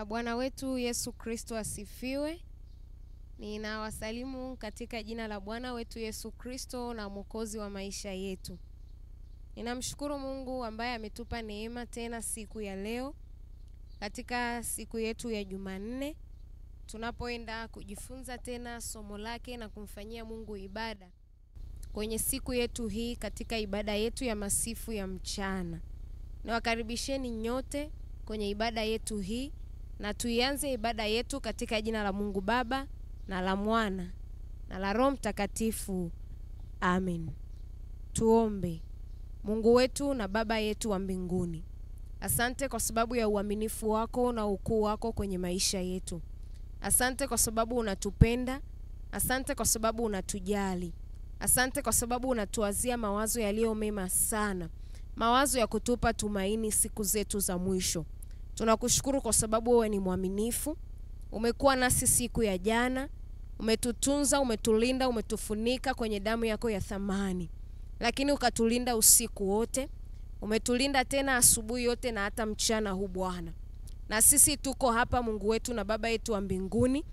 Bwana wetu Yesu Kristo asifiwe. Ninawasalimu katika jina la Bwana wetu Yesu Kristo na Mwokozi wa maisha yetu. Ninamshukuru Mungu ambaye ametupa neema tena siku ya leo katika siku yetu ya Jumanne, tunapoenda kujifunza tena somo lake na kumfanyia Mungu ibada kwenye siku yetu hii katika ibada yetu ya masifu ya mchana. Nawakaribisheni nyote kwenye ibada yetu hii, na tuianze ibada yetu katika jina la Mungu Baba na la Mwana na la Roho Mtakatifu. Amen. Tuombe. Mungu wetu na Baba yetu wa mbinguni, asante kwa sababu ya uaminifu wako na ukuu wako kwenye maisha yetu. Asante kwa sababu unatupenda. Asante kwa sababu unatujali. Asante kwa sababu unatuwazia mawazo yaliyo mema sana, mawazo ya kutupa tumaini siku zetu za mwisho. Tunakushukuru kwa sababu wewe ni mwaminifu. Umekuwa nasi siku ya jana, umetutunza, umetulinda, umetufunika kwenye damu yako ya thamani. Lakini ukatulinda usiku wote, umetulinda tena asubuhi yote na hata mchana huu Bwana. Na sisi tuko hapa Mungu wetu na Baba yetu wa mbinguni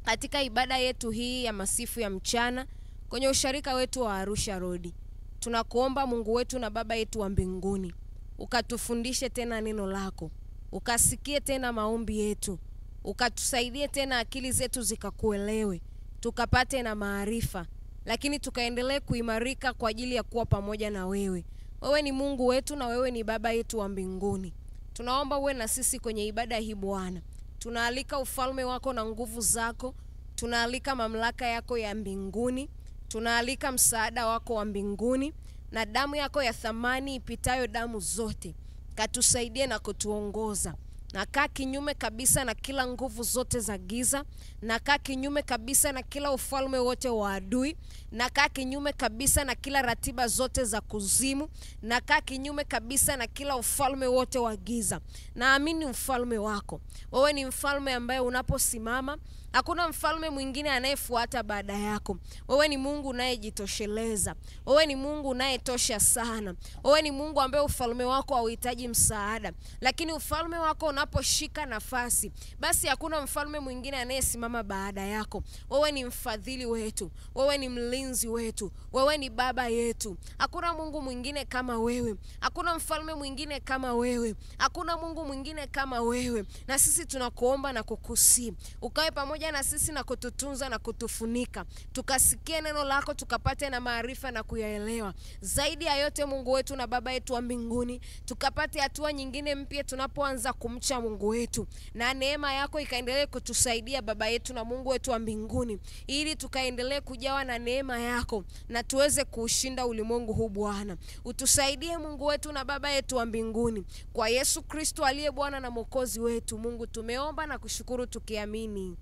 katika ibada yetu hii ya masifu ya mchana kwenye usharika wetu wa Arusha Road. Tunakuomba Mungu wetu na Baba yetu wa mbinguni, ukatufundishe tena neno lako, ukasikie tena maombi yetu, ukatusaidie tena akili zetu zikakuelewe, tukapate na maarifa, lakini tukaendelee kuimarika kwa ajili ya kuwa pamoja na wewe. Wewe ni Mungu wetu na wewe ni Baba yetu wa mbinguni. Tunaomba uwe na sisi kwenye ibada hii Bwana. Tunaalika ufalme wako na nguvu zako, tunaalika mamlaka yako ya mbinguni, tunaalika msaada wako wa mbinguni na damu yako ya thamani ipitayo damu zote. Katusaidie na kutuongoza. Na kaa kinyume kabisa na kila nguvu zote za giza, na kaa kinyume kabisa na kila ufalme wote wa adui, na kaa kinyume kabisa na kila ratiba zote za kuzimu, na kaa kinyume kabisa na kila ufalme wote wa giza. Naamini ufalme wako. Wewe ni mfalme ambaye unaposimama hakuna mfalme mwingine anayefuata baada yako. Wewe ni Mungu unayejitosheleza. Wewe ni Mungu unayetosha sana. Wewe ni Mungu ambaye ufalme wako hauhitaji msaada. Lakini ufalme wako unaposhika nafasi, basi hakuna mfalme mwingine anayesimama baada yako. Wewe ni mfadhili wetu. Wewe ni mlinzi wetu. Wewe ni Baba yetu. Hakuna Mungu mwingine kama wewe. Hakuna mfalme mwingine kama wewe. Hakuna Mungu mwingine kama wewe. Na sisi tunakuomba na kukusihi, ukae pamoja na sisi na kututunza na kutufunika. Tukasikie neno lako, tukapate na maarifa na kuyaelewa. Zaidi ya yote Mungu wetu na Baba yetu wa mbinguni, tukapate hatua nyingine mpya tunapoanza kumcha kumcha Mungu wetu, na neema yako ikaendelee kutusaidia Baba yetu na Mungu wetu wa mbinguni, ili tukaendelee kujawa na neema yako na tuweze kushinda ulimwengu huu Bwana. Utusaidie Mungu wetu na Baba yetu wa mbinguni, kwa Yesu Kristo aliye Bwana na Mwokozi wetu. Mungu tumeomba na kushukuru tukiamini.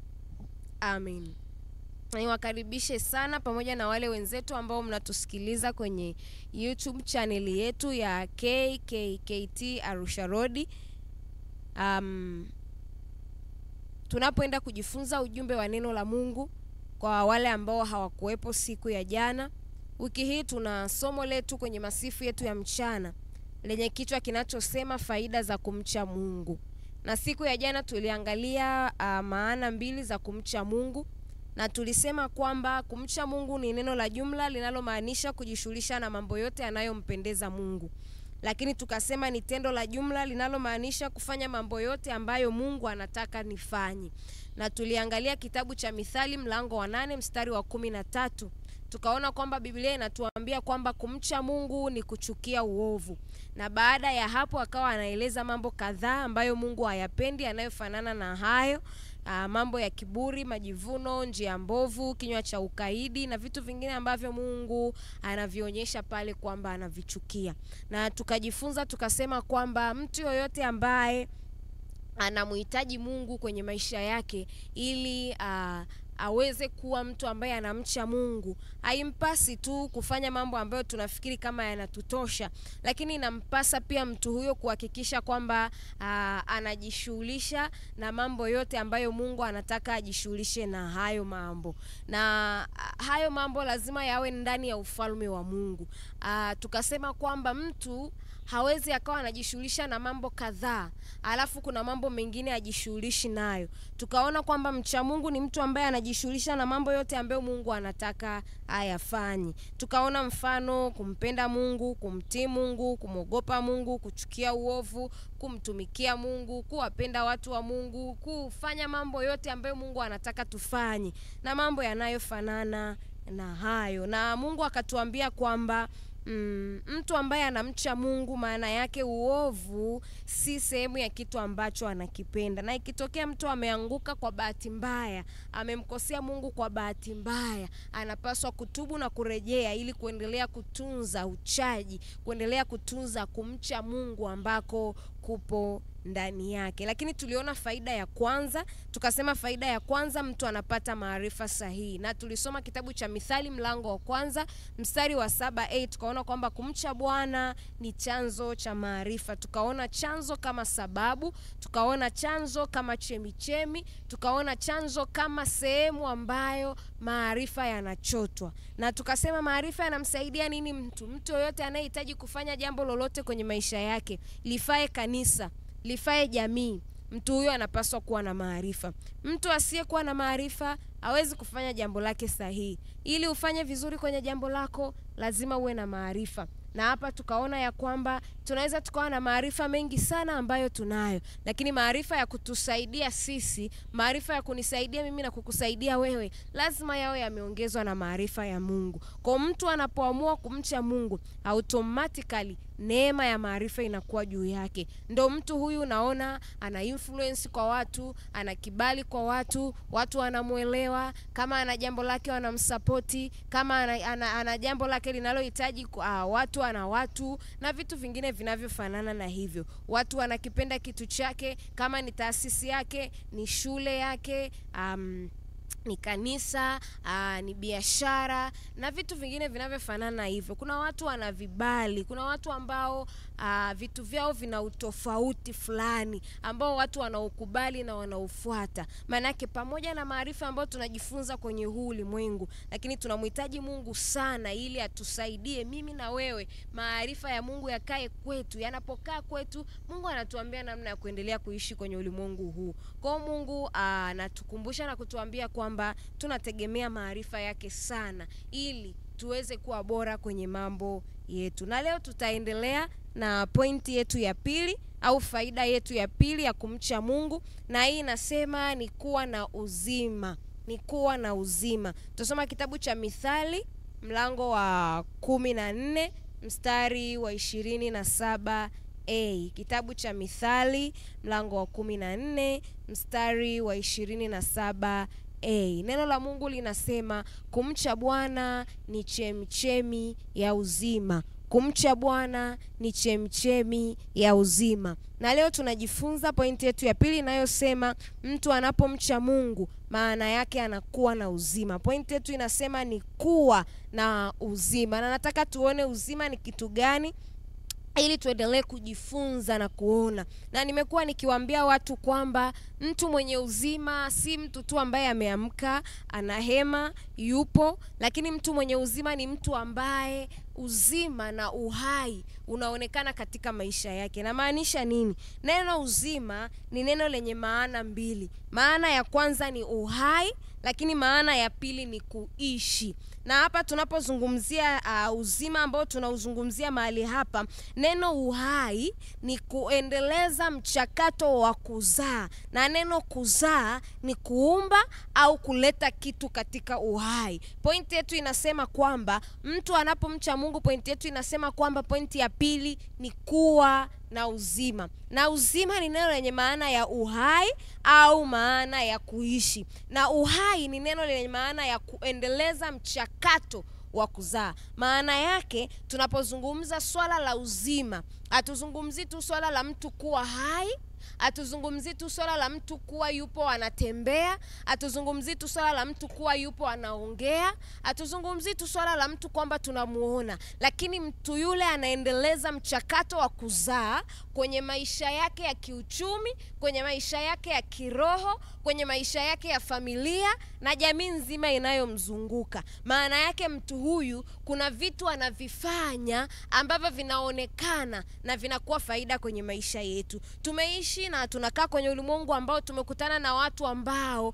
Amen. Niwakaribishe sana pamoja na wale wenzetu ambao mnatusikiliza kwenye YouTube channel yetu ya KKKT Arusha Road. Tunapoenda kujifunza ujumbe wa neno la Mungu kwa wale ambao hawakuwepo siku ya jana. Wiki hii tuna somo letu kwenye masifu yetu ya mchana lenye kichwa kinachosema faida za kumcha Mungu. Na siku ya jana tuliangalia maana 2 za kumcha Mungu, na tulisema kwamba kumcha Mungu ni neno la jumla linalomaanisha kujishughulisha na mambo yote yanayompendeza Mungu. Lakini tukasema ni tendo la jumla linalomaanisha kufanya mambo yote ambayo Mungu anataka nifanye. Na tuliangalia kitabu cha Mithali mlango wa 8 mstari wa 13. Tukaona kwamba Biblia inatuambia kwamba kumcha Mungu ni kuchukia uovu. Na baada ya hapo akawa anaeleza mambo kadhaa ambayo Mungu hayapendi yanayofanana na hayo. Mambo ya kiburi, majivuno, njia mbovu, kinywa cha ukaidi na vitu vingine ambavyo Mungu anavionyesha pale kwamba anavichukia. Na tukajifunza tukasema kwamba mtu yoyote ambaye anamhitaji Mungu kwenye maisha yake ili aweze kuwa mtu ambaye anamcha Mungu, haimpasi tu kufanya mambo ambayo tunafikiri kama yanatutosha, lakini inampasa pia mtu huyo kuhakikisha kwamba anajishughulisha na mambo yote ambayo Mungu anataka ajishughulishe na hayo mambo. Na hayo mambo lazima yawe ndani ya ufalme wa Mungu. Tukasema kwamba mtu hawezi akawa anajishughulisha na mambo kadhaa alafu kuna mambo mengine ajishughulishi nayo. Tukaona kwamba mcha Mungu ni mtu ambaye anajishughulisha na mambo yote ambayo Mungu anataka ayafanye. Tukaona mfano kumpenda Mungu, kumtii Mungu, kumwogopa Mungu, kuchukia uovu, kumtumikia Mungu, kuwapenda watu wa Mungu, kufanya mambo yote ambayo Mungu anataka tufanye na mambo yanayofanana na hayo. Na Mungu akatuambia kwamba mtu ambaye anamcha Mungu maana yake uovu si sehemu ya kitu ambacho anakipenda. Na ikitokea mtu ameanguka kwa bahati mbaya, amemkosea Mungu kwa bahati mbaya, anapaswa kutubu na kurejea ili kuendelea kutunza uchaji, kuendelea kutunza kumcha Mungu ambako kupo ndani yake. Lakini tuliona faida ya kwanza, tukasema faida ya kwanza mtu anapata maarifa sahihi. Na tulisoma kitabu cha Mithali mlango wa 1 mstari wa 7-8. Tukaona kwamba kumcha Bwana ni chanzo cha maarifa. Tukaona chanzo kama sababu, tukaona chanzo kama chemichemi, tukaona chanzo kama sehemu ambayo maarifa yanachotwa. Na tukasema maarifa yanamsaidia nini mtu? Mtu yoyote anayehitaji kufanya jambo lolote kwenye maisha yake, lifae kanisa, lifae jamii, mtu huyo anapaswa kuwa na maarifa. Mtu asiyekuwa na maarifa hawezi kufanya jambo lake sahihi. Ili ufanye vizuri kwenye jambo lako, lazima uwe na maarifa. Na hapa tukaona ya kwamba tunaweza tukawa na maarifa mengi sana ambayo tunayo, lakini maarifa ya kutusaidia sisi, maarifa ya kunisaidia mimi na kukusaidia wewe, lazima yawe yameongezwa na maarifa ya Mungu. Kwa mtu anapoamua kumcha Mungu, automatically neema ya maarifa inakuwa juu yake. Ndio mtu huyu unaona ana influence kwa watu, ana kibali kwa watu, watu wanamuelewa, kama ana jambo lake wanamsupporti, kama ana jambo lake linalohitaji watu ana watu na vitu vingine vinavyofanana na hivyo. Watu wanakipenda kitu chake, kama ni taasisi yake, ni shule yake, ni kanisa, ni biashara na vitu vingine vinavyofanana hivyo. Kuna watu wana vibali, kuna watu ambao vitu vyao vina utofauti fulani ambao watu wanaukubali na wanaufuata. Manake pamoja na maarifa ambayo tunajifunza kwenye huu ulimwengu, lakini tunamhitaji Mungu sana ili atusaidie mimi na wewe, maarifa ya Mungu yakae kwetu. Yanapokaa kwetu, Mungu anatuambia namna ya kuendelea kuishi kwenye ulimwengu huu. Kwa Mungu anatukumbusha na kutuambia kwamba tunategemea maarifa yake sana ili tuweze kuwa bora kwenye mambo yetu. Na leo tutaendelea na pointi yetu ya pili au faida yetu ya pili ya kumcha Mungu, na hii inasema ni kuwa na uzima. Ni kuwa na uzima. Tutasoma kitabu cha Mithali mlango wa 14 mstari wa 27 Kitabu cha Mithali mlango wa 14 mstari wa 27. Neno la Mungu linasema kumcha Bwana ni chemchemi ya uzima. Kumcha Bwana ni chemchemi ya uzima. Na leo tunajifunza pointi yetu ya pili inayosema mtu anapomcha Mungu maana yake anakuwa na uzima. Pointi yetu inasema ni kuwa na uzima. Na nataka tuone uzima ni kitu gani ili tuendelee kujifunza na kuona. Na nimekuwa nikiwaambia watu kwamba mtu mwenye uzima si mtu tu ambaye ameamka, anahema, yupo, lakini mtu mwenye uzima ni mtu ambaye uzima na uhai unaonekana katika maisha yake. Na maanisha nini? Neno uzima ni neno lenye maana mbili. Maana ya kwanza ni uhai, lakini maana ya pili ni kuishi. Na hapa tunapozungumzia uzima ambao tunauzungumzia mahali hapa, neno uhai ni kuendeleza mchakato wa kuzaa. Na neno kuzaa ni kuumba au kuleta kitu katika uhai. Pointi yetu inasema kwamba mtu anapomcha Mungu, pointi yetu inasema kwamba pointi ya pili ni kuwa na uzima. Na uzima ni neno lenye maana ya uhai au maana ya kuishi. Na uhai ni neno lenye maana ya kuendeleza mchakato wa kuzaa. Maana yake tunapozungumza swala la uzima, hatuzungumzi tu swala la mtu kuwa hai, hatuzungumzi tu swala la mtu kuwa yupo anatembea, hatuzungumzi tu swala la mtu kuwa yupo anaongea, hatuzungumzi tu swala la mtu kwamba tunamuona, lakini mtu yule anaendeleza mchakato wa kuzaa kwenye maisha yake ya kiuchumi, kwenye maisha yake ya kiroho, kwenye maisha yake ya familia na jamii nzima inayomzunguka. Maana yake mtu huyu kuna vitu anavifanya ambavyo vinaonekana na vinakuwa faida kwenye maisha yetu. Tumeishi na tunakaa kwenye ulimwengu ambao tumekutana na watu ambao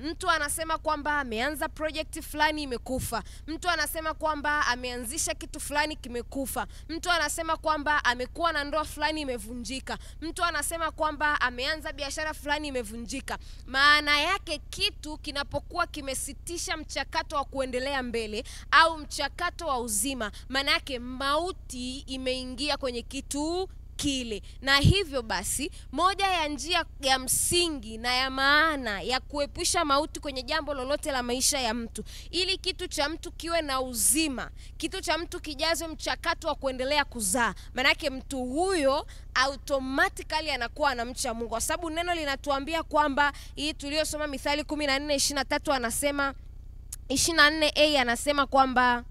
mtu anasema kwamba ameanza project fulani imekufa. Mtu anasema kwamba ameanzisha kitu fulani kimekufa. Mtu anasema kwamba amekuwa na ndoa fulani imevunjika. Mtu anasema kwamba ameanza biashara fulani imevunjika. Maana yake kitu kinapokuwa kimesitisha mchakato wa kuendelea mbele au mchakato wa uzima, maana yake mauti imeingia kwenye kitu kile. Na hivyo basi, moja ya njia ya msingi na ya maana ya kuepusha mauti kwenye jambo lolote la maisha ya mtu, ili kitu cha mtu kiwe na uzima, kitu cha mtu kijaze mchakato wa kuendelea kuzaa, manake mtu huyo automatically anakuwa anamcha Mungu. Kwa sababu neno linatuambia kwamba hii tuliyosoma Mithali 14:23 anasema 24a anasema kwamba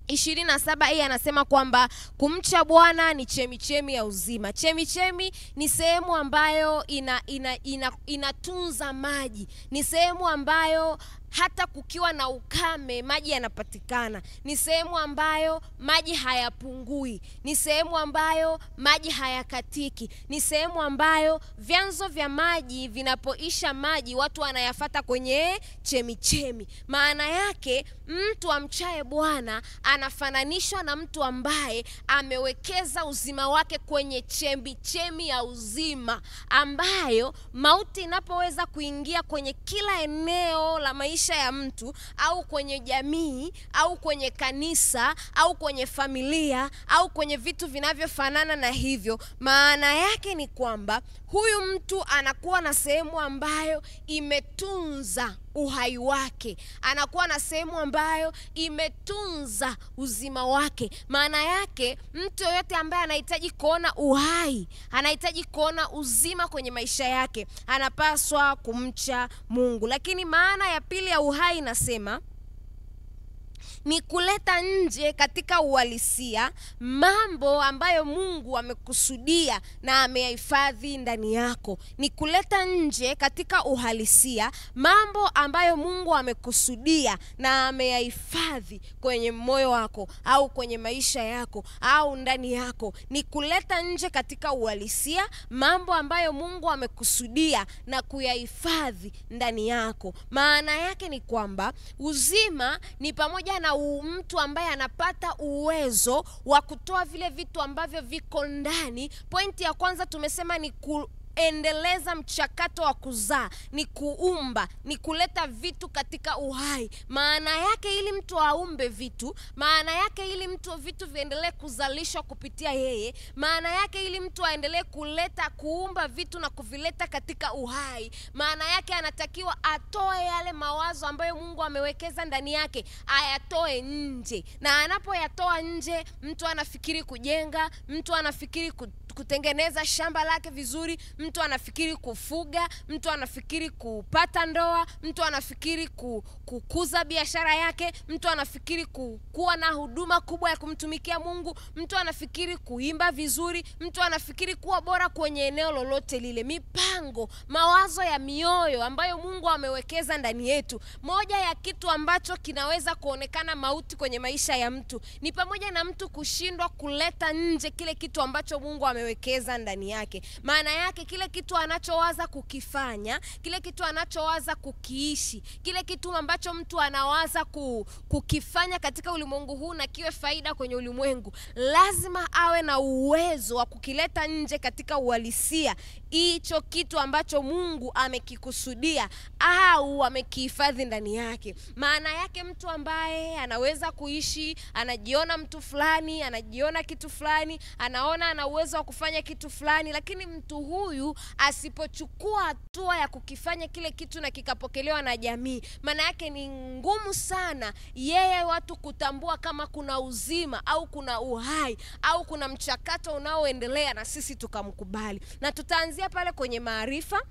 27 anasema kwamba kumcha Bwana ni chemichemi ya uzima. Chemichemi ni sehemu ambayo inatunza maji. Ni sehemu ambayo hata kukiwa na ukame maji yanapatikana. Ni sehemu ambayo maji hayapungui. Ni sehemu ambayo maji hayakatiki. Ni sehemu ambayo vyanzo vya maji vinapoisha maji watu wanayafata kwenye chemichemi. Maana yake mtu amchaye Bwana anafananishwa na mtu ambaye amewekeza uzima wake kwenye chemichemi ya uzima, ambayo mauti inapoweza kuingia kwenye kila eneo la maisha ya mtu au kwenye jamii au kwenye kanisa au kwenye familia au kwenye vitu vinavyofanana na hivyo, maana yake ni kwamba huyu mtu anakuwa na sehemu ambayo imetunza uhai wake, anakuwa na sehemu ambayo imetunza uzima wake. Maana yake mtu yoyote ambaye anahitaji kuona uhai, anahitaji kuona uzima kwenye maisha yake, anapaswa kumcha Mungu. Lakini maana ya pili ya uhai inasema ni kuleta nje katika uhalisia mambo ambayo Mungu amekusudia na ameyahifadhi ndani yako. Ni kuleta nje katika uhalisia mambo ambayo Mungu amekusudia na ameyahifadhi kwenye moyo wako au kwenye maisha yako au ndani yako. Ni kuleta nje katika uhalisia mambo ambayo Mungu amekusudia na kuyahifadhi ndani yako. Maana yake ni kwamba uzima ni pamoja na mtu ambaye anapata uwezo wa kutoa vile vitu ambavyo viko ndani. Pointi ya kwanza tumesema ni kuendeleza mchakato wa kuzaa, ni kuumba, ni kuleta vitu katika uhai. Maana yake ili mtu aumbe vitu, maana yake ili mtu vitu viendelee kuzalishwa kupitia yeye, maana yake ili mtu aendelee kuumba vitu na kuvileta katika uhai, maana yake anatakiwa atoe yale mawazo ambayo Mungu amewekeza ndani yake, ayatoe nje. Na anapoyatoa nje, mtu anafikiri kujenga, mtu anafikiri kutengeneza shamba lake vizuri, mtu anafikiri kufuga, mtu anafikiri kupata ndoa, mtu anafikiri kukuza biashara yake, mtu anafikiri kuwa na huduma kubwa ya kumtumikia Mungu, mtu anafikiri kuimba vizuri, mtu anafikiri kuwa bora kwenye eneo lolote lile. Mipango, mawazo ya mioyo ambayo Mungu amewekeza ndani yetu. Moja ya kitu ambacho kinaweza kuonekana mauti kwenye maisha ya mtu ni pamoja na mtu kushindwa kuleta nje kile kitu ambacho Mungu amewekeza ndani yake. Maana yake kile kitu anachowaza kukifanya, kile kitu anachowaza kukiishi, kile kitu ambacho mtu anawaza kukifanya katika ulimwengu huu na kiwe faida kwenye ulimwengu, lazima awe na uwezo wa kukileta nje katika uhalisia hicho kitu ambacho Mungu amekikusudia au amekihifadhi ndani yake. Maana yake mtu ambaye anaweza kuishi, anajiona mtu fulani, anajiona kitu fulani, anaona ana uwezo wa kufanya kitu fulani, lakini mtu huyu asipochukua hatua ya kukifanya kile kitu na kikapokelewa na jamii, maana yake ni ngumu sana yeye watu kutambua kama kuna uzima au kuna uhai au kuna mchakato unaoendelea na sisi tukamkubali. Na tutaanzia pale kwenye maarifa.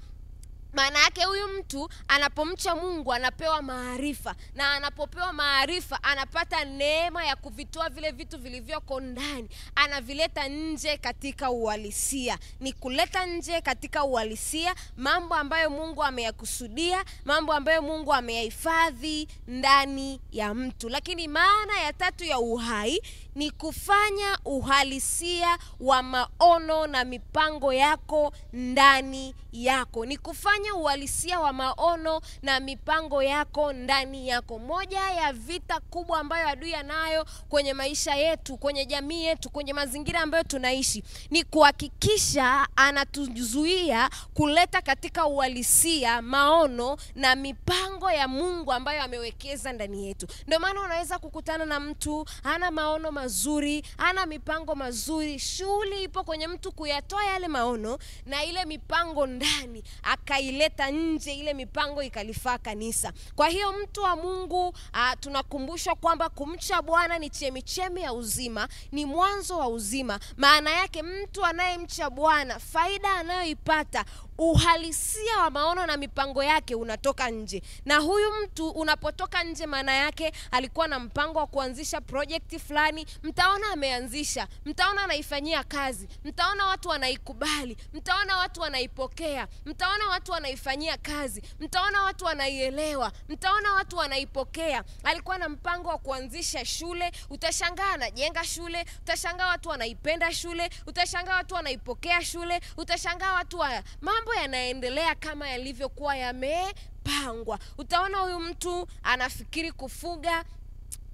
Maana yake huyu mtu anapomcha Mungu anapewa maarifa, na anapopewa maarifa anapata neema ya kuvitoa vile vitu vilivyoko ndani, anavileta nje katika uhalisia. Ni kuleta nje katika uhalisia mambo ambayo Mungu ameyakusudia, mambo ambayo Mungu ameyahifadhi ndani ya mtu. Lakini maana ya tatu ya uhai ni kufanya uhalisia wa maono na mipango yako ndani yako. Ni kufanya uhalisia wa maono na mipango yako ndani yako. Moja ya vita kubwa ambayo adui anayo kwenye maisha yetu, kwenye jamii yetu, kwenye mazingira ambayo tunaishi, ni kuhakikisha anatuzuia kuleta katika uhalisia maono na mipango ya Mungu ambayo amewekeza ndani yetu. Ndio maana unaweza kukutana na mtu ana maono mazuri, ana mipango mazuri, shughuli ipo kwenye mtu kuyatoa yale maono na ile mipango ndani, akaileta nje ile mipango ikalifaa kanisa. Kwa hiyo mtu wa Mungu, tunakumbushwa kwamba kumcha Bwana ni chemichemi ya uzima, ni mwanzo wa uzima. Maana yake mtu anayemcha Bwana, faida anayoipata, uhalisia wa maono na mipango yake unatoka nje. Na huyu mtu unapotoka nje, maana yake alikuwa na mpango wa kuanzisha project fulani, mtaona ameanzisha, mtaona anaifanyia kazi, mtaona watu wanaikubali, mtaona watu wanaipokea, mtaona watu wanaifanyia kazi, mtaona watu wanaielewa, mtaona watu wanaipokea. Alikuwa na mpango wa kuanzisha shule, utashangaa anajenga shule, utashangaa watu wanaipenda shule, utashangaa watu wanaipokea shule, utashangaa watu mambo yanaendelea kama yalivyokuwa yamepangwa. Utaona huyu mtu anafikiri kufuga,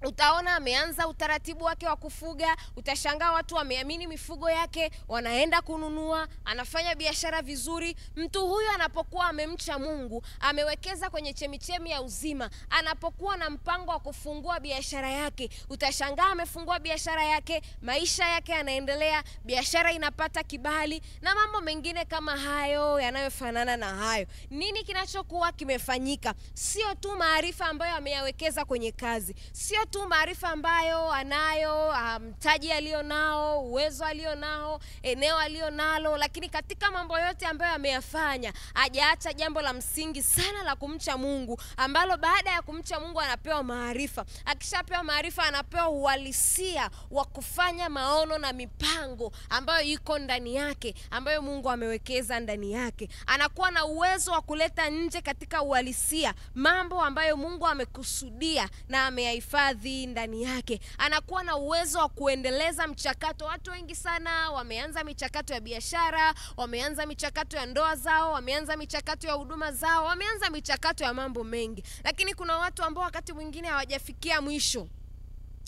utaona ameanza utaratibu wake wa kufuga, utashangaa watu wameamini mifugo yake, wanaenda kununua, anafanya biashara vizuri. Mtu huyu anapokuwa amemcha Mungu, amewekeza kwenye chemichemi ya uzima, anapokuwa na mpango wa kufungua biashara yake, utashangaa amefungua biashara yake, maisha yake yanaendelea, biashara inapata kibali na mambo mengine kama hayo yanayofanana na hayo. Nini kinachokuwa kimefanyika? Sio tu maarifa ambayo ameyawekeza kwenye kazi, sio tu maarifa ambayo anayo, mtaji alionao, uwezo alionao, eneo alionalo, lakini katika mambo yote ambayo ameyafanya, hajaacha jambo la msingi sana la kumcha Mungu, ambalo baada ya kumcha Mungu anapewa maarifa. Akishapewa maarifa anapewa uhalisia wa kufanya maono na mipango ambayo iko ndani yake, ambayo Mungu amewekeza ndani yake. Anakuwa na uwezo wa kuleta nje katika uhalisia mambo ambayo Mungu amekusudia na ameyahifadhi ndani yake. Anakuwa na uwezo wa kuendeleza mchakato. Watu wengi sana wameanza michakato ya biashara, wameanza michakato ya ndoa zao, wameanza michakato ya huduma zao, wameanza michakato ya mambo mengi, lakini kuna watu ambao wakati mwingine hawajafikia mwisho.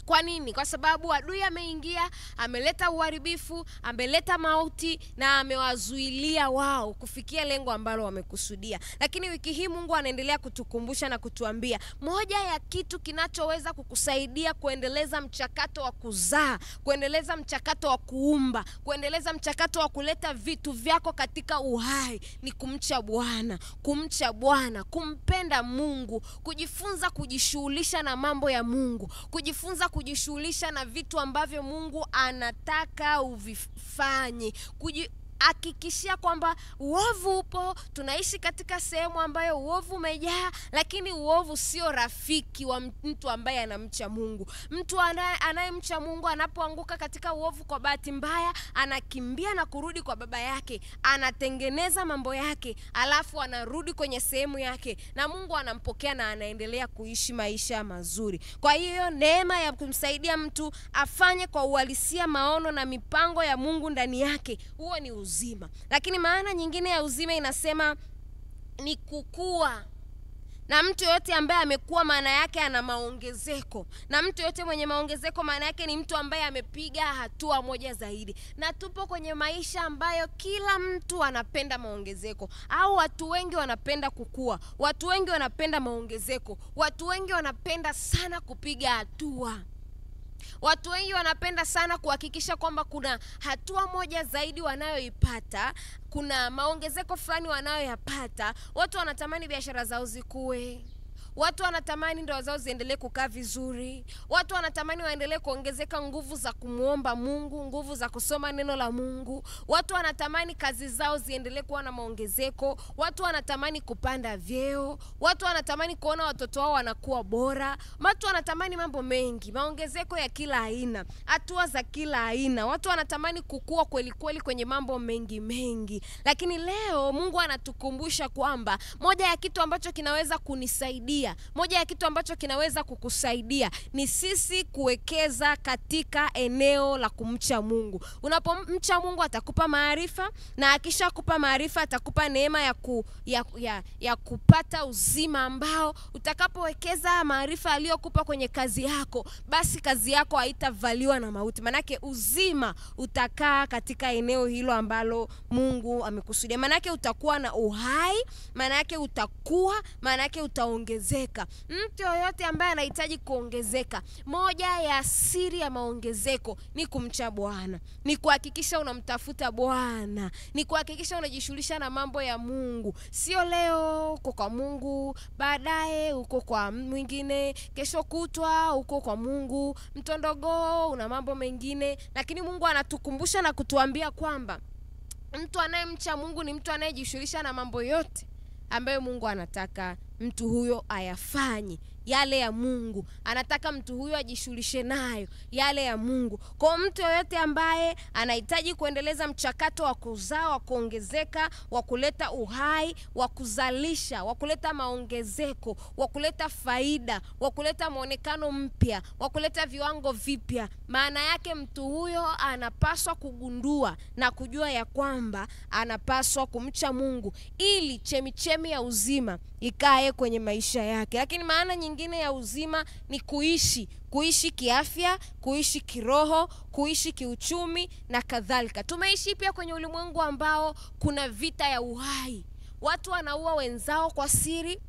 Kwa nini? Kwa sababu adui ameingia, ameleta uharibifu, ameleta mauti na amewazuilia wao kufikia lengo ambalo wamekusudia. Lakini wiki hii Mungu anaendelea kutukumbusha na kutuambia, moja ya kitu kinachoweza kukusaidia kuendeleza mchakato wa kuzaa, kuendeleza mchakato wa kuumba, kuendeleza mchakato wa kuleta vitu vyako katika uhai ni kumcha Bwana, kumcha Bwana, kumpenda Mungu, kujifunza kujishughulisha na mambo ya Mungu, kujifunza kujishughulisha na vitu ambavyo Mungu anataka uvifanye, hakikishia kwamba uovu upo. Tunaishi katika sehemu ambayo uovu umejaa, lakini uovu sio rafiki wa mtu ambaye anamcha Mungu. Mtu anayemcha Mungu anapoanguka katika uovu kwa bahati mbaya, anakimbia na kurudi kwa baba yake, anatengeneza mambo yake, alafu anarudi kwenye sehemu yake, na Mungu anampokea na anaendelea kuishi maisha mazuri. Kwa hiyo neema ya kumsaidia mtu afanye kwa uhalisia maono na mipango ya Mungu ndani yake, huo ni uzima. Lakini maana nyingine ya uzima inasema ni kukua. Na mtu yote ambaye amekuwa maana yake ana maongezeko. Na mtu yote mwenye maongezeko maana yake ni mtu ambaye amepiga hatua moja zaidi. Na tupo kwenye maisha ambayo kila mtu anapenda maongezeko, au watu wengi wanapenda kukua. Watu wengi wanapenda maongezeko. Watu wengi wanapenda sana kupiga hatua. Watu wengi wanapenda sana kuhakikisha kwamba kuna hatua moja zaidi wanayoipata, kuna maongezeko fulani wanayoyapata. Watu wanatamani biashara zao zikue. Watu wanatamani ndoa zao ziendelee kukaa vizuri. Watu wanatamani waendelee kuongezeka nguvu za kumuomba Mungu, nguvu za kusoma neno la Mungu. Watu wanatamani kazi zao ziendelee kuwa na maongezeko. Watu wanatamani kupanda vyeo. Watu wanatamani kuona watoto wao wanakuwa bora. Watu wanatamani mambo mengi, maongezeko ya kila aina, hatua za kila aina. Watu wanatamani kukua kweli kweli kwenye mambo mengi. Lakini leo Mungu anatukumbusha kwamba moja ya kitu ambacho kinaweza kunisaidia, moja ya kitu ambacho kinaweza kukusaidia ni sisi kuwekeza katika eneo la kumcha Mungu. Unapomcha Mungu atakupa maarifa, na akisha kupa maarifa atakupa neema ya kupata uzima ambao utakapowekeza maarifa aliyokupa kwenye kazi yako, basi kazi yako haitavaliwa na mauti. Manake uzima utakaa katika eneo hilo ambalo Mungu amekusudia. Manake utakuwa na uhai, manake utakuwa, manake utaongezeka. Mtu yoyote ambaye anahitaji kuongezeka, moja ya siri ya maongezeko ni kumcha Bwana, ni kuhakikisha unamtafuta Bwana, ni kuhakikisha unajishughulisha na mambo ya Mungu. Sio leo uko kwa Mungu, baadaye uko kwa mwingine, kesho kutwa uko kwa Mungu, mtondogo una mambo mengine. Lakini Mungu anatukumbusha na kutuambia kwamba mtu anayemcha Mungu ni mtu anayejishughulisha na mambo yote ambayo Mungu anataka mtu huyo ayafanye, yale ya Mungu. Anataka mtu huyo ajishughulishe nayo, yale ya Mungu. Kwa mtu yoyote ambaye anahitaji kuendeleza mchakato wa kuzaa, wa kuongezeka, wa kuleta uhai, wa kuzalisha, wa kuleta maongezeko, wa kuleta faida, wa kuleta muonekano mpya, wa kuleta viwango vipya, maana yake mtu huyo anapaswa kugundua na kujua ya kwamba anapaswa kumcha Mungu ili chemichemi ya uzima ikae kwenye maisha yake. Lakini maana nyingine ya uzima ni kuishi kiafya, kuishi kiroho, kuishi kiuchumi na kadhalika. Tumeishi pia kwenye ulimwengu ambao kuna vita ya uhai. Watu wanaua wenzao kwa siri.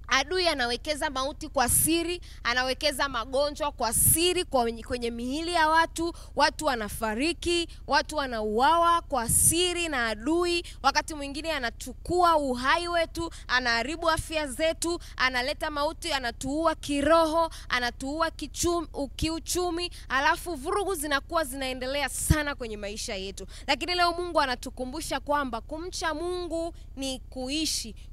Adui anawekeza mauti kwa siri, anawekeza magonjwa kwa siri kwenye miili ya watu. Watu wanafariki, watu wanauawa kwa siri na adui. Wakati mwingine anachukua uhai wetu, anaharibu afya zetu, analeta mauti, anatuua kiroho, anatuua kiuchumi, alafu vurugu zinakuwa zinaendelea sana kwenye maisha yetu. Lakini leo Mungu anatukumbusha kwamba kumcha Mungu ni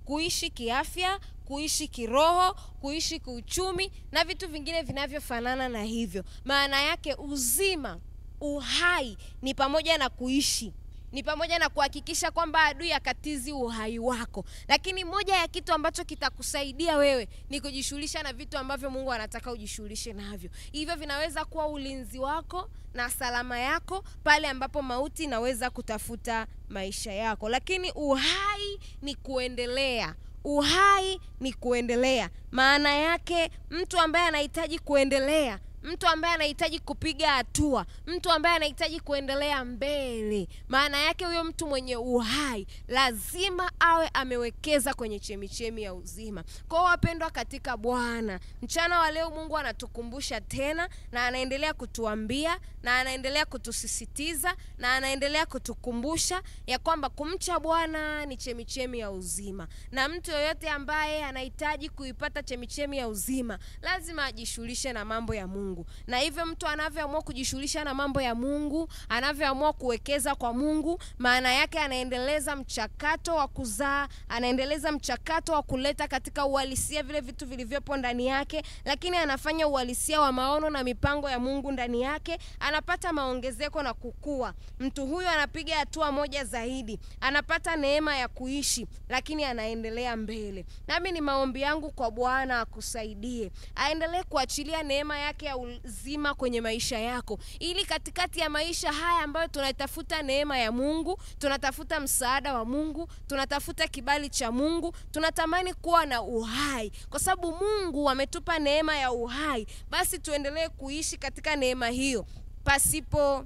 kuishi kiafya, kuishi kiroho, kuishi kiuchumi na vitu vingine vinavyofanana na hivyo. Maana yake uzima, uhai ni pamoja na kuishi, ni pamoja na kuhakikisha kwamba adui akatizi uhai wako. Lakini moja ya kitu ambacho kitakusaidia wewe ni kujishughulisha na vitu ambavyo Mungu anataka ujishughulishe navyo. Hivyo vinaweza kuwa ulinzi wako na salama yako pale ambapo mauti inaweza kutafuta maisha yako. Lakini uhai ni kuendelea. Uhai ni kuendelea. Maana yake mtu ambaye anahitaji kuendelea, mtu ambaye anahitaji kupiga hatua, mtu ambaye anahitaji kuendelea mbele, maana yake huyo mtu mwenye uhai lazima awe amewekeza kwenye chemichemi ya uzima. Kwa wapendwa katika Bwana, mchana wa leo Mungu anatukumbusha tena, na anaendelea kutuambia, na anaendelea kutusisitiza, na anaendelea kutukumbusha ya kwamba kumcha Bwana ni chemichemi ya uzima. Na mtu yoyote ambaye anahitaji kuipata chemichemi ya uzima lazima ajishughulishe na mambo ya Mungu. Na hivyo mtu anavyoamua kujishughulisha na mambo ya Mungu, anavyoamua kuwekeza kwa Mungu, maana yake anaendeleza mchakato wa kuzaa, anaendeleza mchakato wa kuleta katika uhalisia vile vitu vilivyopo ndani yake, lakini anafanya uhalisia wa maono na mipango ya Mungu ndani yake, anapata maongezeko na kukua. Mtu huyo anapiga hatua moja zaidi, anapata neema ya kuishi, lakini anaendelea mbele. Nami ni maombi yangu kwa Bwana akusaidie, aendelee kuachilia neema yake ya uzima kwenye maisha yako, ili katikati ya maisha haya ambayo tunatafuta neema ya Mungu, tunatafuta msaada wa Mungu, tunatafuta kibali cha Mungu, tunatamani kuwa na uhai, kwa sababu Mungu ametupa neema ya uhai, basi tuendelee kuishi katika neema hiyo pasipo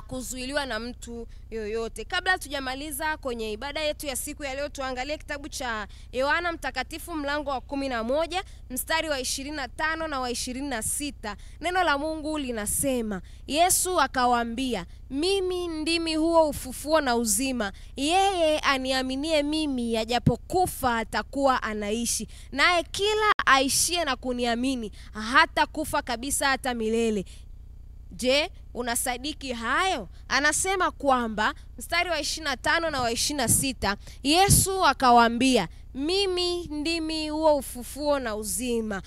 kuzuiliwa na mtu yoyote. Kabla tujamaliza kwenye ibada yetu ya siku ya leo, tuangalie kitabu cha Yohana Mtakatifu mlango wa 11 mstari wa 25 na wa 26. Neno la Mungu linasema, Yesu akawaambia, mimi ndimi huo ufufuo na uzima. Yeye aniaminie mimi, ajapokufa atakuwa anaishi, naye kila aishie na kuniamini hata kufa kabisa hata milele. Je, unasadiki hayo? Anasema kwamba mstari wa 25 na wa 26, Yesu akawaambia, mimi ndimi huo ufufuo na uzima.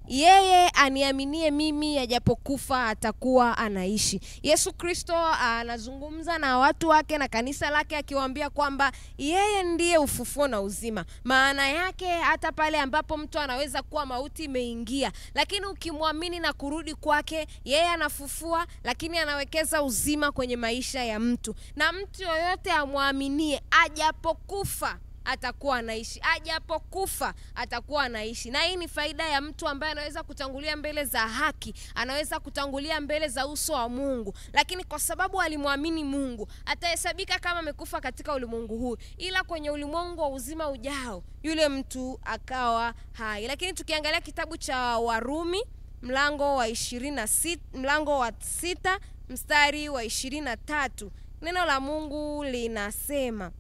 Yeye aniaminie mimi, ajapokufa atakuwa anaishi. Yesu Kristo anazungumza na watu wake na kanisa lake akiwaambia kwamba yeye ndiye ufufuo na uzima. Maana yake hata pale ambapo mtu anaweza kuwa mauti imeingia, lakini ukimwamini na kurudi kwake, yeye anafufua, lakini anawekeza uzima kwenye maisha ya mtu. Na mtu yoyote amwaminie, ajapokufa atakuwa anaishi, ajapokufa atakuwa anaishi. Na hii ni faida ya mtu ambaye anaweza kutangulia mbele za haki, anaweza kutangulia mbele za uso wa Mungu, lakini kwa sababu alimwamini Mungu, atahesabika kama amekufa katika ulimwengu huu, ila kwenye ulimwengu wa uzima ujao yule mtu akawa hai. Lakini tukiangalia kitabu cha Warumi mlango wa 26, mlango wa 6 mstari wa 23, neno la Mungu linasema,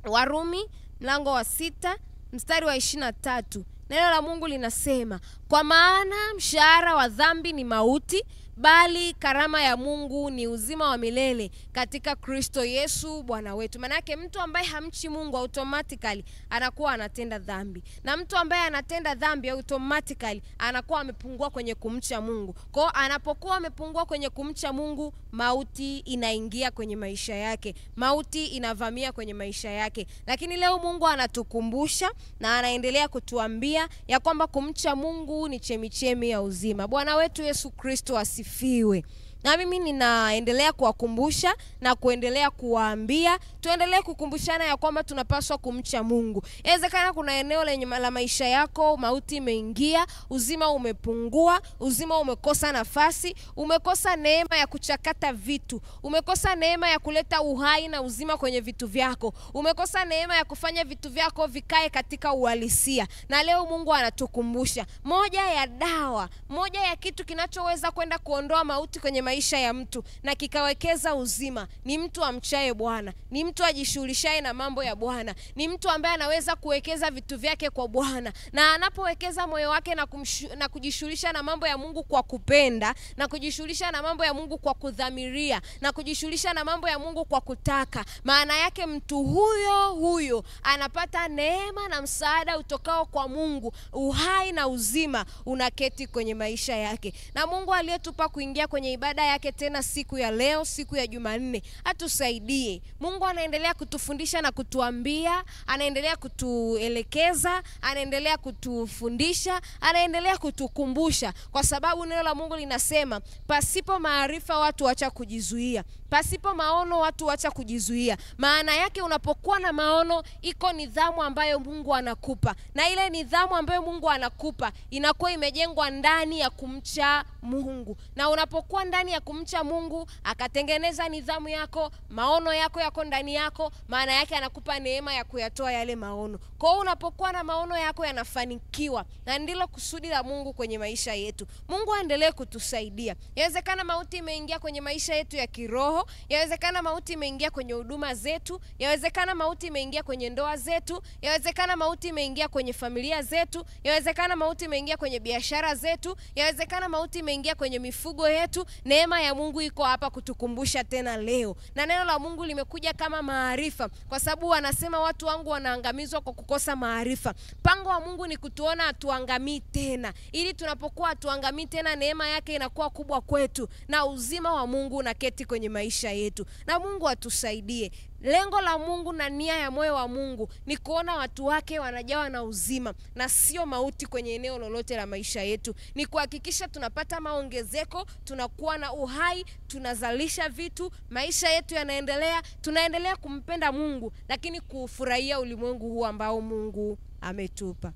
Warumi mlango wa 6 mstari wa 23, neno la Mungu linasema, kwa maana mshahara wa dhambi ni mauti, bali karama ya Mungu ni uzima wa milele katika Kristo Yesu Bwana wetu. Manake mtu ambaye hamchi Mungu automatically anakuwa anatenda dhambi, na mtu ambaye anatenda dhambi automatically anakuwa amepungua kwenye kumcha Mungu. Kwa anapokuwa amepungua kwenye kumcha Mungu, mauti inaingia kwenye maisha yake, mauti inavamia kwenye maisha yake. Lakini leo Mungu anatukumbusha na anaendelea kutuambia ya kwamba kumcha Mungu ni chemichemi ya uzima. Bwana wetu Yesu Kristo asifiwe. Na mimi ninaendelea kuwakumbusha na kuendelea kuwaambia, tuendelee kukumbushana ya kwamba tunapaswa kumcha Mungu. Inawezekana kuna eneo lenye la maisha yako mauti imeingia, uzima umepungua, uzima umekosa nafasi, umekosa neema ya kuchakata vitu, umekosa neema ya kuleta uhai na uzima kwenye vitu vyako, umekosa neema ya kufanya vitu vyako vikae katika uhalisia. Na leo Mungu anatukumbusha, moja ya dawa, moja ya kitu kinachoweza kwenda kuondoa mauti kwenye maisha ya mtu na kikawekeza uzima ni mtu amchaye Bwana, ni mtu ajishughulishaye na mambo ya Bwana, ni mtu ambaye anaweza kuwekeza vitu vyake kwa Bwana. Na anapowekeza moyo wake na kujishughulisha na mambo ya Mungu kwa kupenda, na kujishughulisha na mambo ya Mungu kwa kudhamiria, na kujishughulisha na mambo ya Mungu kwa kutaka, maana yake mtu huyo anapata neema na msaada utokao kwa Mungu. Uhai na uzima unaketi kwenye maisha yake. Na Mungu aliyetupa kuingia kwenye ibada ibada yake tena siku ya leo, siku ya Jumanne. Atusaidie. Mungu anaendelea kutufundisha na kutuambia, anaendelea kutuelekeza, anaendelea kutufundisha, anaendelea kutukumbusha, kwa sababu neno la Mungu linasema pasipo maarifa watu wacha kujizuia, pasipo maono watu wacha kujizuia. Maana yake unapokuwa na maono, iko nidhamu ambayo Mungu anakupa, na ile nidhamu ambayo Mungu anakupa inakuwa imejengwa ndani ya kumcha Mungu. Na unapokuwa ndani ya kumcha Mungu, akatengeneza nidhamu yako, maono yako yako ndani yako, maana yake anakupa neema ya kuyatoa yale maono. Kwa hiyo unapokuwa na maono yako yanafanikiwa, na ndilo kusudi la Mungu kwenye maisha yetu. Mungu aendelee kutusaidia. Yawezekana mauti imeingia kwenye maisha yetu ya kiroho, yawezekana mauti imeingia kwenye huduma zetu, yawezekana mauti imeingia kwenye ndoa zetu, yawezekana mauti imeingia kwenye familia zetu, yawezekana mauti imeingia kwenye biashara zetu, yawezekana mauti imeingia kwenye mifugo yetu. Neema ya Mungu iko hapa kutukumbusha tena leo. Na neno la Mungu limekuja kama maarifa, kwa sababu wanasema watu wangu wanaangamizwa kwa kukosa maarifa. Mpango wa Mungu ni kutuona hatuangamii tena, ili tunapokuwa hatuangamii tena, neema yake inakuwa kubwa kwetu, na uzima wa Mungu unaketi kwenye maisha yetu. Na Mungu atusaidie. Lengo la Mungu na nia ya moyo wa Mungu ni kuona watu wake wanajawa na uzima na sio mauti kwenye eneo lolote la maisha yetu. Ni kuhakikisha tunapata maongezeko, tunakuwa na uhai, tunazalisha vitu, maisha yetu yanaendelea, tunaendelea kumpenda Mungu, lakini kufurahia ulimwengu huu ambao Mungu ametupa.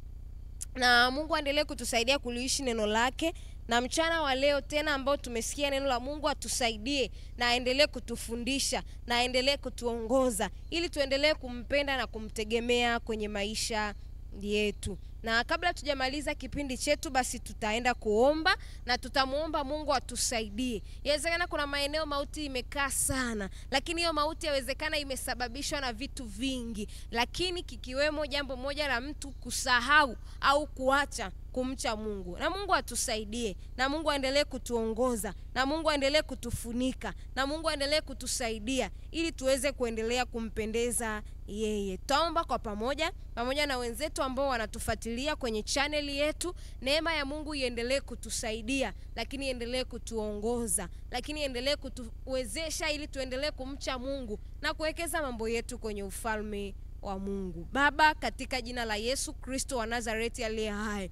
Na Mungu aendelee kutusaidia kuliishi neno lake. Na mchana wa leo tena ambao tumesikia neno la Mungu, atusaidie na aendelee kutufundisha na aendelee kutuongoza, ili tuendelee kumpenda na kumtegemea kwenye maisha yetu. Na kabla tujamaliza kipindi chetu, basi tutaenda kuomba na tutamuomba Mungu atusaidie. Yawezekana kuna maeneo mauti imekaa sana, lakini hiyo mauti yawezekana imesababishwa na vitu vingi, lakini kikiwemo jambo moja la mtu kusahau au kuacha kumcha Mungu. Na Mungu atusaidie, na Mungu aendelee kutuongoza, na Mungu aendelee kutufunika, na Mungu aendelee kutusaidia ili tuweze kuendelea kumpendeza yeye. Taomba kwa pamoja na wenzetu ambao wanatufuatilia kwenye channel yetu. Neema ya Mungu iendelee kutusaidia, lakini iendelee kutuongoza, lakini iendelee kutuwezesha ili tuendelee kumcha Mungu na kuwekeza mambo yetu kwenye ufalme wa Mungu. Baba, katika jina la Yesu Kristo wa Nazareti aliye hai,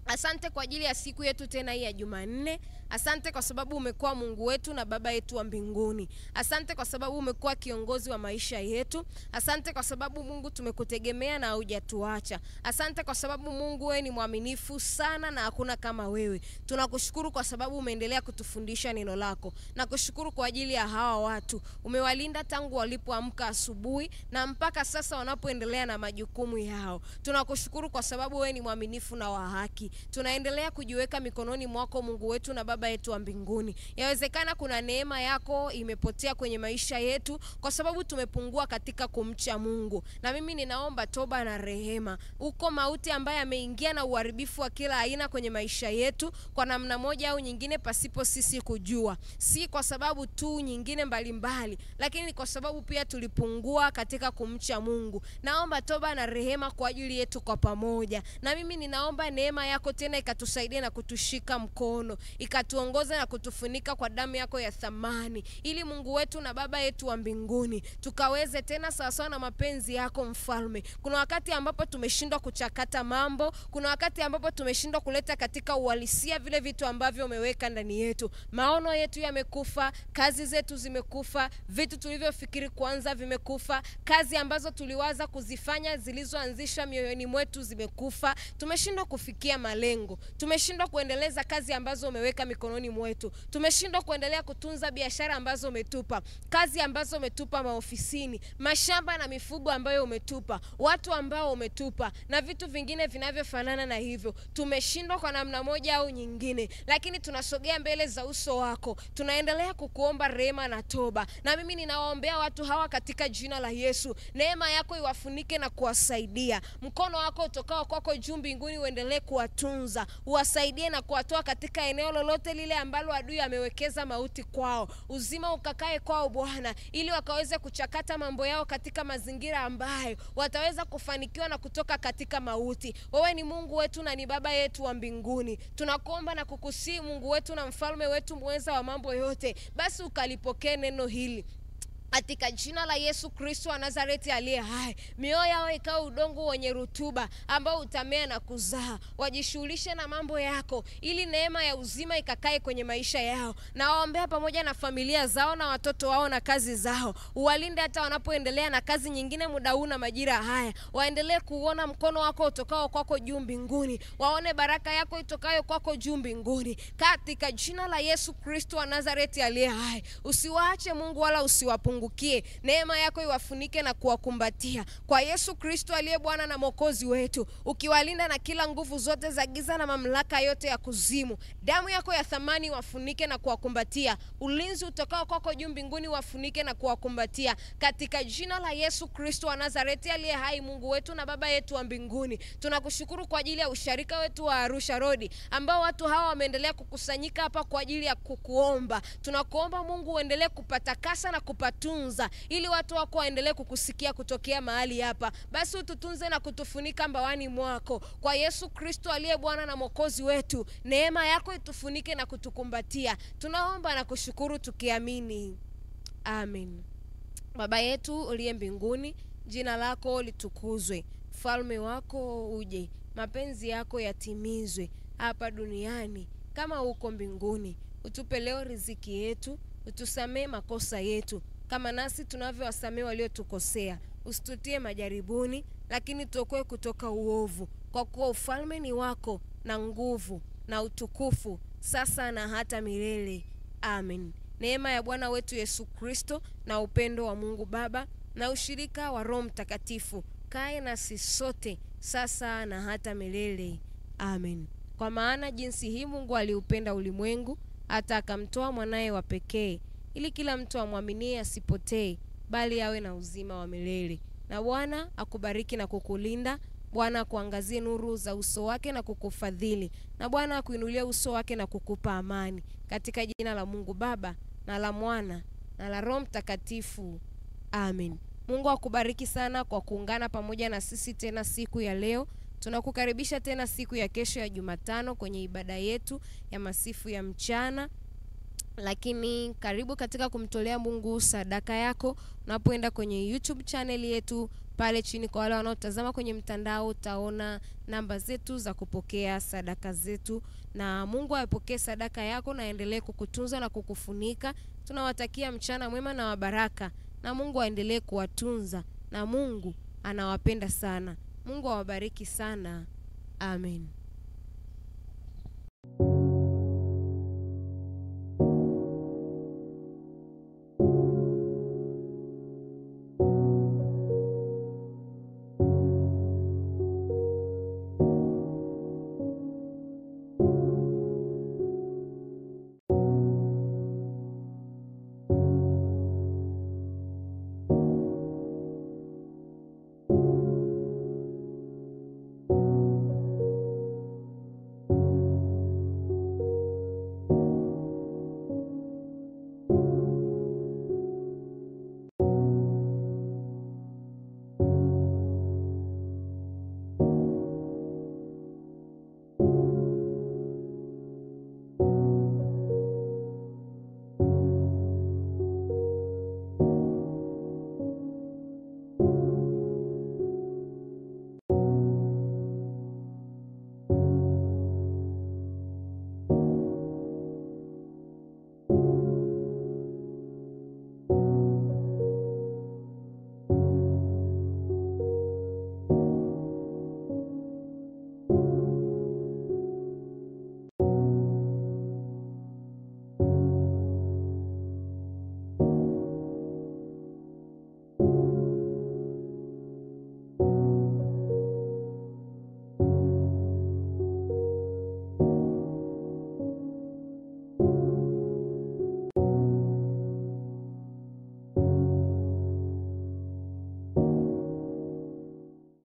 asante kwa ajili ya siku yetu tena hii ya Jumanne. Asante kwa sababu umekuwa Mungu wetu na Baba yetu wa mbinguni. Asante kwa sababu umekuwa kiongozi wa maisha yetu. Asante kwa sababu Mungu tumekutegemea na hujatuacha. Asante kwa sababu Mungu wewe ni mwaminifu sana na hakuna kama wewe. Tunakushukuru kwa sababu umeendelea kutufundisha neno lako. Na kushukuru kwa ajili ya hawa watu. Umewalinda tangu walipoamka asubuhi na mpaka sasa wanapoendelea na majukumu yao. Tunakushukuru kwa sababu wewe ni mwaminifu na wa haki. Tunaendelea kujiweka mikononi mwako Mungu wetu na Baba yetu wa mbinguni. Yawezekana kuna neema yako imepotea kwenye maisha yetu kwa sababu tumepungua katika kumcha Mungu. Na mimi ninaomba toba na rehema. Uko mauti ambaye ameingia na uharibifu wa kila aina kwenye maisha yetu kwa namna moja au nyingine pasipo sisi kujua. Si kwa sababu tu nyingine mbalimbali, lakini kwa sababu pia tulipungua katika kumcha Mungu. Naomba toba na rehema kwa ajili yetu kwa pamoja. Na mimi ninaomba neema yako tena ikatusaidia na kutushika mkono, ikatuongoza na kutufunika kwa damu yako ya thamani, ili Mungu wetu na Baba yetu wa mbinguni tukaweze tena sawasawa na mapenzi yako Mfalme. Kuna wakati ambapo tumeshindwa kuchakata mambo, kuna wakati ambapo tumeshindwa kuleta katika uhalisia vile vitu ambavyo umeweka ndani yetu. Maono yetu yamekufa, kazi zetu zimekufa, vitu tulivyofikiri kwanza vimekufa, kazi ambazo tuliwaza kuzifanya zilizoanzishwa mioyoni mwetu zimekufa. Tumeshindwa kufikia malengo, tumeshindwa kuendeleza kazi ambazo umeweka mikononi mwetu, tumeshindwa kuendelea kutunza biashara ambazo umetupa, kazi ambazo umetupa maofisini, mashamba na mifugo ambayo umetupa, watu ambao umetupa na vitu vingine vinavyofanana na hivyo. Tumeshindwa kwa namna moja au nyingine, lakini tunasogea mbele za uso wako, tunaendelea kukuomba rehema na toba. Na mimi ninawaombea watu hawa katika jina la Yesu. Neema yako iwafunike na kuwasaidia, mkono wako utokao kwako juu mbinguni uendelee kuwatu kuwatunza, uwasaidie na kuwatoa katika eneo lolote lile ambalo adui amewekeza mauti kwao. Uzima ukakae kwao Bwana, ili wakaweze kuchakata mambo yao katika mazingira ambayo wataweza kufanikiwa na kutoka katika mauti. Wewe ni Mungu wetu na ni Baba yetu wa mbinguni. Tunakuomba na kukusihi Mungu wetu na mfalme wetu mweza wa mambo yote, basi ukalipokee neno hili katika jina la Yesu Kristo wa Nazareti aliye hai. Mioyo yao ikawa udongo wenye rutuba ambao utamea na kuzaa. Wajishughulishe na mambo yako ili neema ya uzima ikakae kwenye maisha yao. Na waombea pamoja na familia zao na watoto wao na kazi zao. Uwalinde hata wanapoendelea na kazi nyingine muda huu na majira haya. Waendelee kuona mkono wako utokao kwako juu mbinguni. Waone baraka yako itokayo kwako juu mbinguni. Katika jina la Yesu Kristo wa Nazareti aliye hai. Usiwaache Mungu wala usiwapungukie. Neema yako iwafunike na kuwakumbatia. Kwa Yesu Kristo aliye Bwana na Mwokozi wetu, ukiwalinda na kila nguvu zote za giza na mamlaka yote ya kuzimu. Damu yako ya thamani wafunike na kuwakumbatia. Ulinzi utokao kwako juu mbinguni wafunike na kuwakumbatia. Katika jina la Yesu Kristo wa Nazareti aliye hai, Mungu wetu na Baba yetu wa mbinguni, tunakushukuru kwa ajili ya usharika wetu wa Arusha Road, ambao watu hawa wameendelea kukusanyika hapa kwa ajili ya kukuomba. Tunakuomba Mungu uendelee kupatakasa na kupatunza, ili watu wako waendelee kukusikia kutokea mahali hapa. Basi ututunze na kutufunika mbawani mwako. Kwa Yesu Kristo aliye Bwana na Mwokozi wetu, neema yako itufunike na kutukumbatia. Tunaomba na kushukuru tukiamini. Amen. Baba yetu uliye mbinguni, jina lako litukuzwe. Ufalme wako uje. Mapenzi yako yatimizwe hapa duniani kama huko mbinguni. Utupe leo riziki yetu. Utusamee makosa yetu kama nasi tunavyowasamee waliotukosea. Usitutie majaribuni, lakini tuokoe kutoka uovu. Kwa kuwa ufalme ni wako na nguvu na utukufu sasa na hata milele. Amen. Neema ya Bwana wetu Yesu Kristo na upendo wa Mungu Baba na ushirika wa Roho Mtakatifu kae nasi sote sasa na hata milele. Amen. Kwa maana jinsi hii Mungu aliupenda ulimwengu hata akamtoa mwanaye wa pekee, ili kila mtu amwaminie asipotee, bali awe na uzima wa milele. Na Bwana akubariki na kukulinda. Bwana akuangazie nuru za uso wake na kukufadhili. Na Bwana akuinulie uso wake na kukupa amani. Katika jina la Mungu Baba na la Mwana na la Roho Mtakatifu. Amen. Mungu akubariki sana kwa kuungana pamoja na sisi tena siku ya leo. Tunakukaribisha tena siku ya kesho ya Jumatano kwenye ibada yetu ya masifu ya mchana. Lakini karibu katika kumtolea Mungu sadaka yako. Unapoenda kwenye YouTube channel yetu, pale chini kwa wale wanaotazama kwenye mtandao, utaona namba zetu za kupokea sadaka zetu. Na Mungu apokee sadaka yako na aendelee kukutunza na kukufunika. Tunawatakia mchana mwema na wa baraka, na Mungu aendelee kuwatunza, na Mungu anawapenda sana. Mungu awabariki sana. Amen.